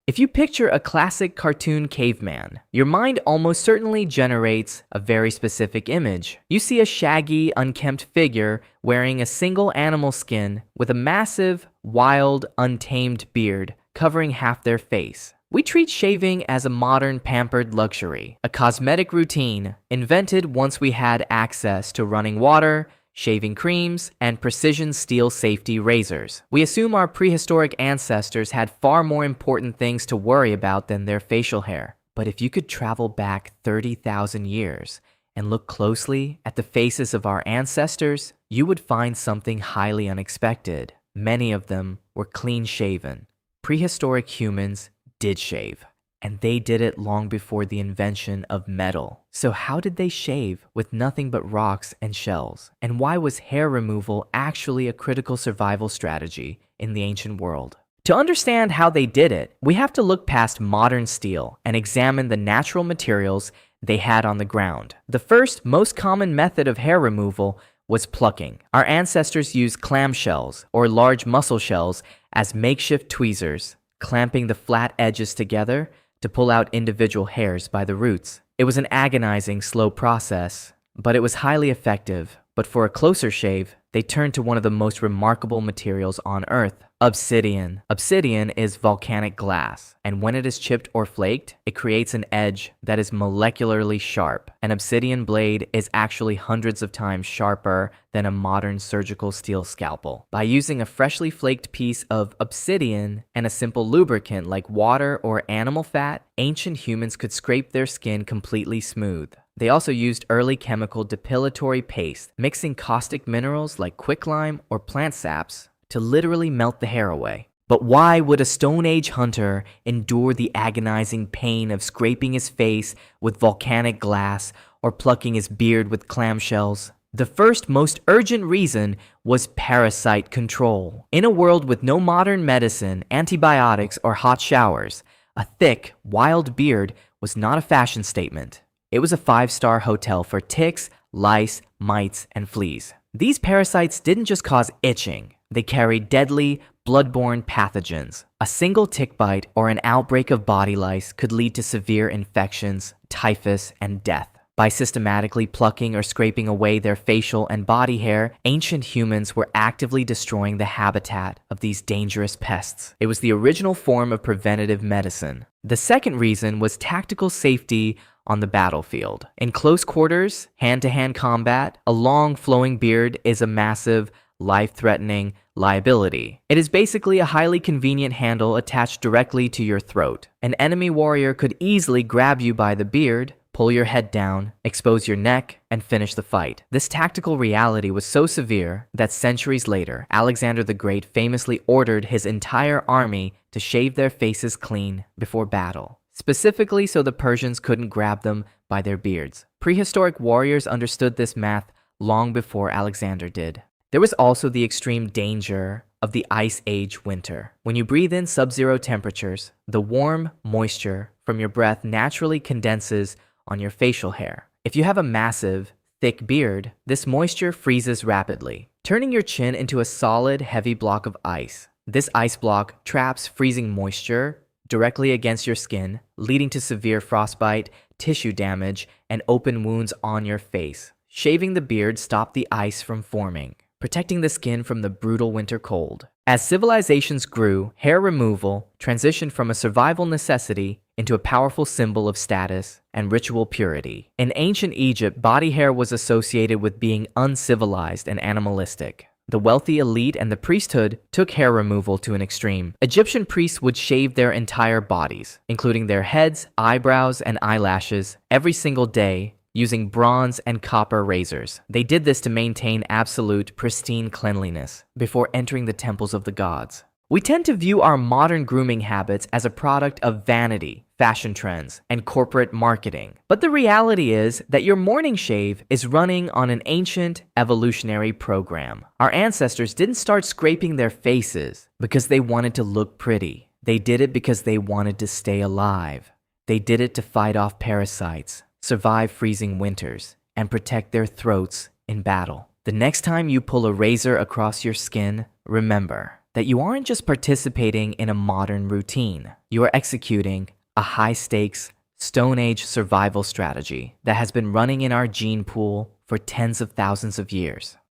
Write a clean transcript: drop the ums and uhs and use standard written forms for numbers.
If you picture a classic cartoon caveman, your mind almost certainly generates a very specific image. You see a shaggy, unkempt figure wearing a single animal skin with a massive, wild, untamed beard covering half their face. We treat shaving as a modern pampered luxury, a cosmetic routine invented once we had access to running water, shaving creams, and precision steel safety razors. We assume our prehistoric ancestors had far more important things to worry about than their facial hair. But if you could travel back 30,000 years and look closely at the faces of our ancestors, you would find something highly unexpected. Many of them were clean-shaven. Prehistoric humans did shave, and they did it long before the invention of metal. So how did they shave with nothing but rocks and shells? And why was hair removal actually a critical survival strategy in the ancient world? To understand how they did it, we have to look past modern steel and examine the natural materials they had on the ground. The first, most common method of hair removal was plucking. Our ancestors used clamshells or large mussel shells as makeshift tweezers, clamping the flat edges together to pull out individual hairs by the roots. It was an agonizing, slow process, but it was highly effective. But for a closer shave, they turned to one of the most remarkable materials on Earth, obsidian. Obsidian is volcanic glass, and when it is chipped or flaked, it creates an edge that is molecularly sharp. An obsidian blade is actually hundreds of times sharper than a modern surgical steel scalpel. By using a freshly flaked piece of obsidian and a simple lubricant like water or animal fat, ancient humans could scrape their skin completely smooth. They also used early chemical depilatory paste, mixing caustic minerals like quicklime or plant saps to literally melt the hair away. But why would a Stone Age hunter endure the agonizing pain of scraping his face with volcanic glass or plucking his beard with clamshells? The first, most urgent reason was parasite control. In a world with no modern medicine, antibiotics, or hot showers, a thick, wild beard was not a fashion statement. It was a 5-star hotel for ticks, lice, mites, and fleas. These parasites didn't just cause itching. They carried deadly, blood-borne pathogens. A single tick bite or an outbreak of body lice could lead to severe infections, typhus, and death. By systematically plucking or scraping away their facial and body hair, ancient humans were actively destroying the habitat of these dangerous pests. It was the original form of preventative medicine. The second reason was tactical safety on the battlefield. In close quarters, hand-to-hand combat, a long flowing beard is a massive, life-threatening liability. It is basically a highly convenient handle attached directly to your throat. An enemy warrior could easily grab you by the beard, pull your head down, expose your neck, and finish the fight. This tactical reality was so severe that centuries later, Alexander the Great famously ordered his entire army to shave their faces clean before battle, specifically so the Persians couldn't grab them by their beards. Prehistoric warriors understood this math long before Alexander did. There was also the extreme danger of the Ice Age winter. When you breathe in sub-zero temperatures, the warm moisture from your breath naturally condenses on your facial hair. If you have a massive, thick beard, this moisture freezes rapidly, turning your chin into a solid, heavy block of ice. This ice block traps freezing moisture directly against your skin, leading to severe frostbite, tissue damage, and open wounds on your face. Shaving the beard stopped the ice from forming, protecting the skin from the brutal winter cold. As civilizations grew, hair removal transitioned from a survival necessity into a powerful symbol of status and ritual purity. In ancient Egypt, body hair was associated with being uncivilized and animalistic. The wealthy elite and the priesthood took hair removal to an extreme. Egyptian priests would shave their entire bodies, including their heads, eyebrows, and eyelashes, every single day, using bronze and copper razors. They did this to maintain absolute, pristine cleanliness before entering the temples of the gods. We tend to view our modern grooming habits as a product of vanity, fashion trends, and corporate marketing. But the reality is that your morning shave is running on an ancient evolutionary program. Our ancestors didn't start scraping their faces because they wanted to look pretty. They did it because they wanted to stay alive. They did it to fight off parasites, survive freezing winters, and protect their throats in battle. The next time you pull a razor across your skin, remember that you aren't just participating in a modern routine, you are executing a high-stakes, Stone Age survival strategy that has been running in our gene pool for tens of thousands of years.